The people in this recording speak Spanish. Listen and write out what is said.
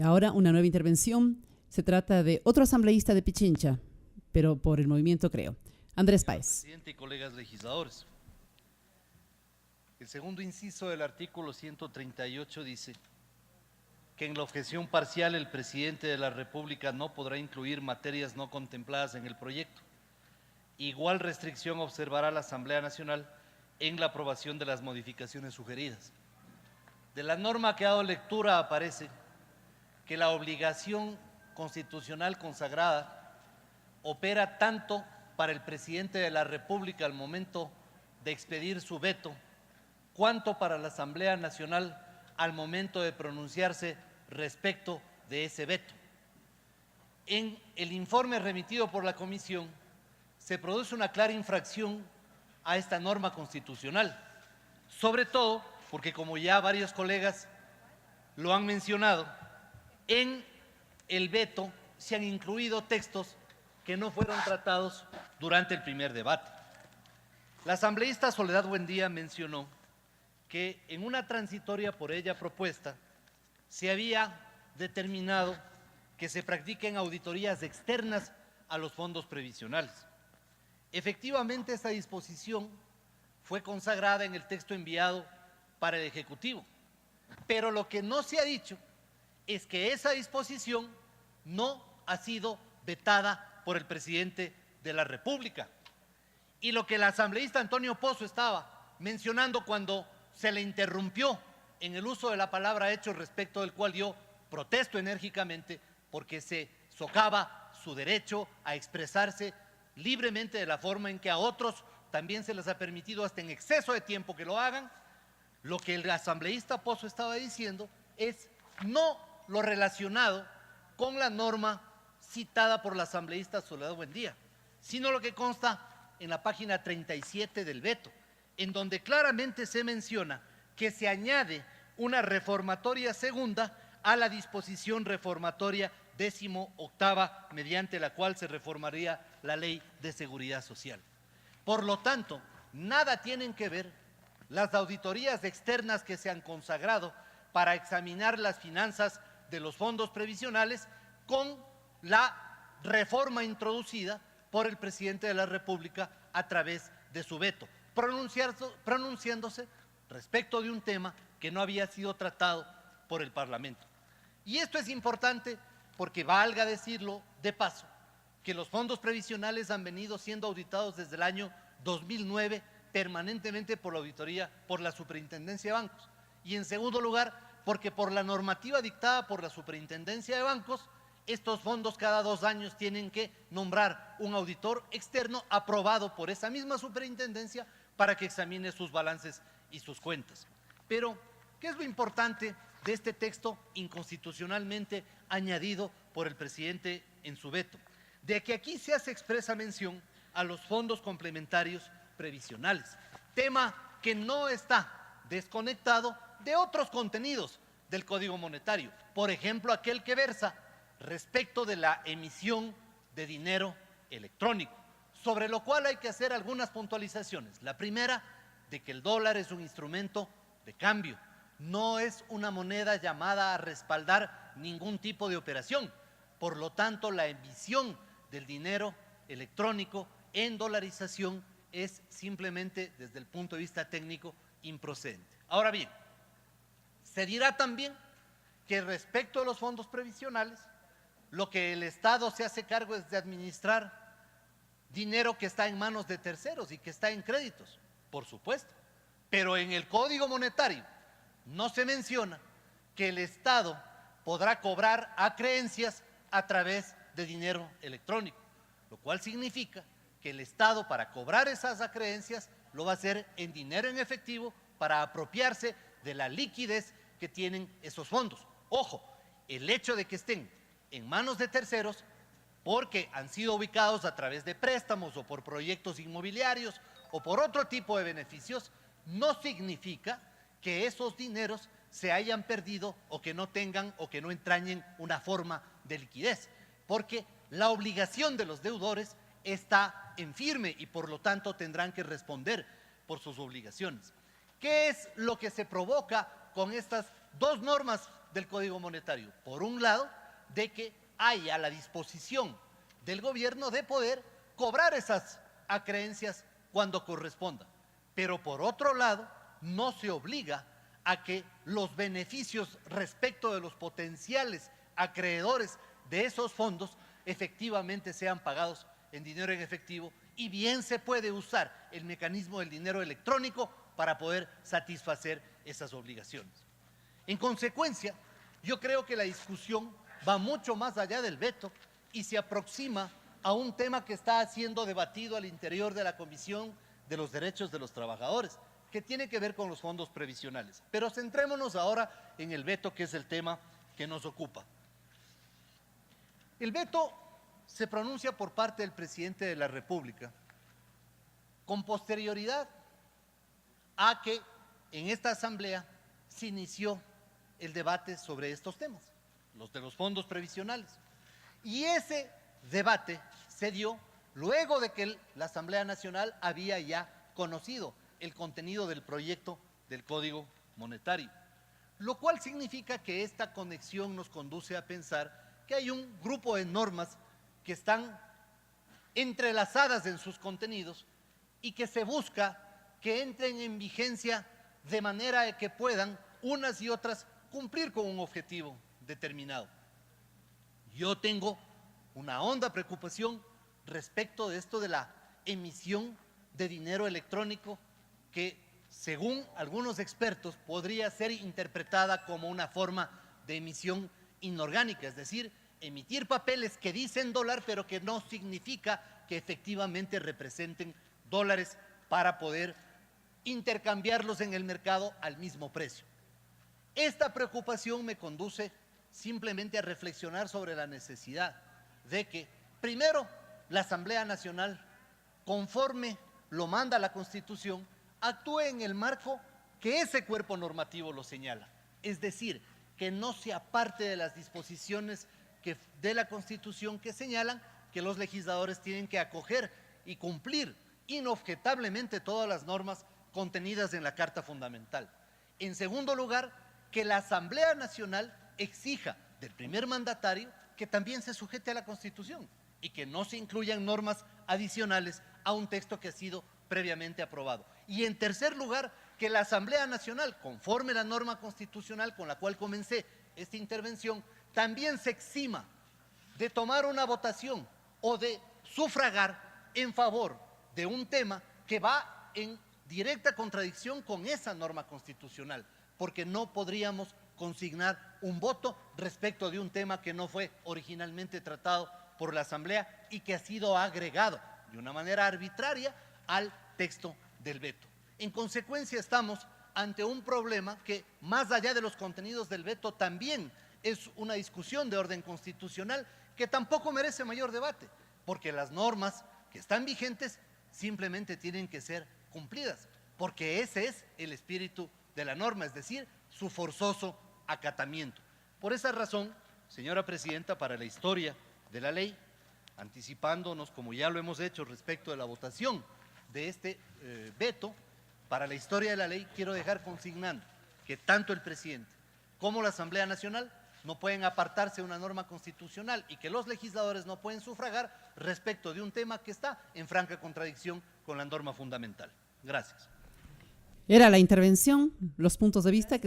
Ahora una nueva intervención. Se trata de otro asambleísta de Pichincha, pero por el movimiento Creo. Andrés Páez. Presidente y colegas legisladores. El segundo inciso del artículo 138 dice que en la objeción parcial el presidente de la República no podrá incluir materias no contempladas en el proyecto. Igual restricción observará la Asamblea Nacional en la aprobación de las modificaciones sugeridas. De la norma que ha dado lectura aparece que la obligación constitucional consagrada opera tanto para el presidente de la República al momento de expedir su veto, cuanto para la Asamblea Nacional al momento de pronunciarse respecto de ese veto. En el informe remitido por la Comisión se produce una clara infracción a esta norma constitucional, sobre todo porque, como ya varios colegas lo han mencionado, en el veto se han incluido textos que no fueron tratados durante el primer debate. La asambleísta Soledad Buendía mencionó que en una transitoria por ella propuesta se había determinado que se practiquen auditorías externas a los fondos previsionales. Efectivamente, esta disposición fue consagrada en el texto enviado para el Ejecutivo, pero lo que no se ha dicho es que esa disposición no ha sido vetada por el presidente de la República. Y lo que el asambleísta Antonio Pozo estaba mencionando cuando se le interrumpió en el uso de la palabra hecho, respecto del cual yo protesto enérgicamente, porque se socava su derecho a expresarse libremente de la forma en que a otros también se les ha permitido hasta en exceso de tiempo que lo hagan. Lo que el asambleísta Pozo estaba diciendo es no lo relacionado con la norma citada por la asambleísta Soledad Buendía, sino lo que consta en la página 37 del veto, en donde claramente se menciona que se añade una reformatoria segunda a la disposición reformatoria 18ª, mediante la cual se reformaría la Ley de Seguridad Social. Por lo tanto, nada tienen que ver las auditorías externas que se han consagrado para examinar las finanzas de los fondos previsionales con la reforma introducida por el presidente de la República a través de su veto, pronunciándose respecto de un tema que no había sido tratado por el Parlamento. Y esto es importante porque, valga decirlo de paso, que los fondos previsionales han venido siendo auditados desde el año 2009 permanentemente por la auditoría, por la Superintendencia de Bancos. Y en segundo lugar, porque por la normativa dictada por la Superintendencia de Bancos, estos fondos cada 2 años tienen que nombrar un auditor externo aprobado por esa misma superintendencia para que examine sus balances y sus cuentas. Pero, ¿qué es lo importante de este texto inconstitucionalmente añadido por el presidente en su veto? De que aquí se hace expresa mención a los fondos complementarios previsionales, tema que no está desconectado de otros contenidos del Código Monetario, por ejemplo, aquel que versa respecto de la emisión de dinero electrónico, sobre lo cual hay que hacer algunas puntualizaciones. La primera, de que el dólar es un instrumento de cambio, no es una moneda llamada a respaldar ningún tipo de operación. Por lo tanto, la emisión del dinero electrónico en dolarización es simplemente, desde el punto de vista técnico, improcedente. Ahora bien, se dirá también que respecto a los fondos previsionales, lo que el Estado se hace cargo es de administrar dinero que está en manos de terceros y que está en créditos, por supuesto. Pero en el Código Monetario no se menciona que el Estado podrá cobrar acreencias a través de dinero electrónico, lo cual significa que el Estado, para cobrar esas acreencias, lo va a hacer en dinero en efectivo para apropiarse de la liquidez que tienen esos fondos. Ojo, el hecho de que estén en manos de terceros, porque han sido ubicados a través de préstamos o por proyectos inmobiliarios o por otro tipo de beneficios, no significa que esos dineros se hayan perdido o que no tengan o que no entrañen una forma de liquidez, porque la obligación de los deudores está en firme y por lo tanto tendrán que responder por sus obligaciones. ¿Qué es lo que se provoca con estas dos normas del Código Monetario. Por un lado, de que haya la disposición del gobierno de poder cobrar esas acreencias cuando corresponda. Pero por otro lado, no se obliga a que los beneficios respecto de los potenciales acreedores de esos fondos efectivamente sean pagados en dinero en efectivo, y bien se puede usar el mecanismo del dinero electrónico para poder satisfacer esas obligaciones. En consecuencia, yo creo que la discusión va mucho más allá del veto y se aproxima a un tema que está siendo debatido al interior de la Comisión de los Derechos de los Trabajadores, que tiene que ver con los fondos previsionales. Pero centrémonos ahora en el veto, que es el tema que nos ocupa. El veto se pronuncia por parte del presidente de la República con posterioridad a que en esta asamblea se inició el debate sobre estos temas, los de los fondos previsionales. Y ese debate se dio luego de que la Asamblea Nacional había ya conocido el contenido del proyecto del Código Monetario, lo cual significa que esta conexión nos conduce a pensar que hay un grupo de normas que están entrelazadas en sus contenidos y que se busca que entren en vigencia de manera que puedan unas y otras cumplir con un objetivo determinado. Yo tengo una honda preocupación respecto de esto de la emisión de dinero electrónico, que según algunos expertos podría ser interpretada como una forma de emisión inorgánica, es decir, emitir papeles que dicen dólar pero que no significa que efectivamente representen dólares para poder intercambiarlos en el mercado al mismo precio. Esta preocupación me conduce simplemente a reflexionar sobre la necesidad de que, primero, la Asamblea Nacional, conforme lo manda la Constitución, actúe en el marco que ese cuerpo normativo lo señala, es decir, que no sea parte de las disposiciones de la Constitución que señalan que los legisladores tienen que acoger y cumplir inobjetablemente todas las normas contenidas en la Carta Fundamental. En segundo lugar, que la Asamblea Nacional exija del primer mandatario que también se sujete a la Constitución y que no se incluyan normas adicionales a un texto que ha sido previamente aprobado. Y en tercer lugar, que la Asamblea Nacional, conforme la norma constitucional con la cual comencé esta intervención, también se exima de tomar una votación o de sufragar en favor de un tema que va en directa contradicción con esa norma constitucional, porque no podríamos consignar un voto respecto de un tema que no fue originalmente tratado por la Asamblea y que ha sido agregado de una manera arbitraria al texto del veto. En consecuencia, estamos ante un problema que, más allá de los contenidos del veto, también es una discusión de orden constitucional que tampoco merece mayor debate, porque las normas que están vigentes simplemente tienen que ser cumplidas, porque ese es el espíritu de la norma, es decir, su forzoso acatamiento. Por esa razón, señora presidenta, para la historia de la ley, anticipándonos, como ya lo hemos hecho respecto de la votación de este veto, para la historia de la ley quiero dejar consignando que tanto el presidente como la Asamblea Nacional no pueden apartarse de una norma constitucional y que los legisladores no pueden sufragar respecto de un tema que está en franca contradicción con la norma fundamental. Gracias. Era la intervención, los puntos de vista que